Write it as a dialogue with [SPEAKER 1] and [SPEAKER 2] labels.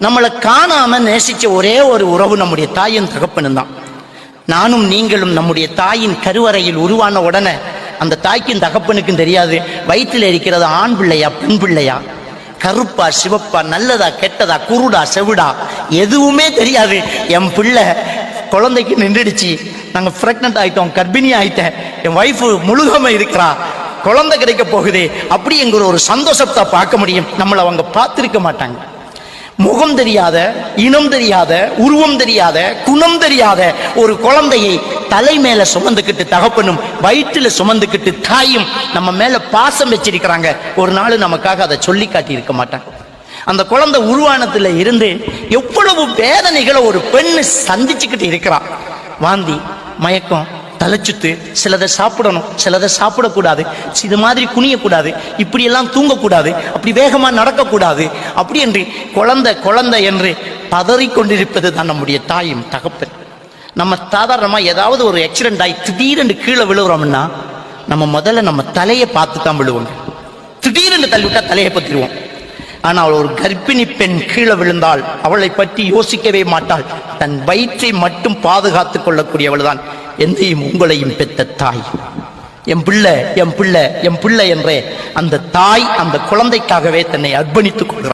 [SPEAKER 1] நம்மளை காணாம நேசிச்ச ஒரே ஒரு உறவு நம்முடைய தாயின் தகப்பனும் தான். நானும் நீங்களும் நம்முடைய தாயின் கருவறையில் உருவான உடனே அந்த தாய்க்கும் தகப்பனுக்கும் தெரியாது வயிற்றில் இருக்கிறது ஆண் பிள்ளையா பெண் பிள்ளையா, கருப்பா சிவப்பா, நல்லதா கெட்டதா, குருடா செவிடா, எதுவுமே தெரியாது. என் பிள்ளை குழந்தைக்கு நின்றுடுச்சு, நாங்க பிரெக்னன்ட் ஆயிட்டோம், கர்ப்பிணி ஆயிட்டேன், என் வைஃப் முழுகாம இருக்கிறா, குழந்தை கிடைக்க போகுது, அப்படி என்கிற ஒரு சந்தோஷத்தை பார்க்க முடியும். நம்மளை அவங்க பார்த்திருக்க மாட்டாங்க. முகம் தெரியாத, இனம் தெரியாத, உருவம் தெரியாத, குணம் தெரியாத ஒரு குழந்தையை தலை மேல சுமந்துக்கிட்டு தகப்பனும் வயிற்றுல சுமந்துக்கிட்டு தாயும் நம்ம மேல பாசம் வச்சிருக்கிறாங்க. ஒரு நாள் நமக்காக அதை சொல்லி காட்டி இருக்க மாட்டாங்க. அந்த குழந்தை உருவானத்துல இருந்து எவ்வளவு வேதனைகளை ஒரு பெண்ணு சந்திச்சுக்கிட்டு இருக்கிறான். வாந்தி, மயக்கம், தலைச்சுத்து, சிலதை சாப்பிடணும், சிலதை சாப்பிடக்கூடாது, இது மாதிரி குனியக்கூடாது, இப்படியெல்லாம் தூங்கக்கூடாது, அப்படி வேகமா நடக்கக்கூடாது, அப்படி என்று குழந்தை குழந்தை என்று பதறிக்கொண்டிருப்பது தான் நம்முடைய தாயும் தகப்பன். நம்ம சாதாரணமா ஏதாவது ஒரு ஆக்சிடென்ட் ஆகி திடீரென்று கீழே விழுகிறோம்னா நம்ம முதல்ல நம்ம தலையை பார்த்து தான் விழுவோங்க. திடீரென்று தள்ளிவிட்டா தலையை பத்திடுவோம். ஆனால் ஒரு கர்ப்பிணி பெண் கீழே விழுந்தால் அவளை பற்றி யோசிக்கவே மாட்டாள். தன் வயிற்றை மட்டும் பாதுகாத்துக் கொள்ளக்கூடியவள் தான் என்னையும் உங்களையும் பெற்ற தாய். என் பிள்ளை என் பிள்ளை என் பிள்ளை என்றே அந்த தாய் அந்த குழந்தைக்காகவே தன்னை அர்ப்பணித்துக் கொள்கிறார்.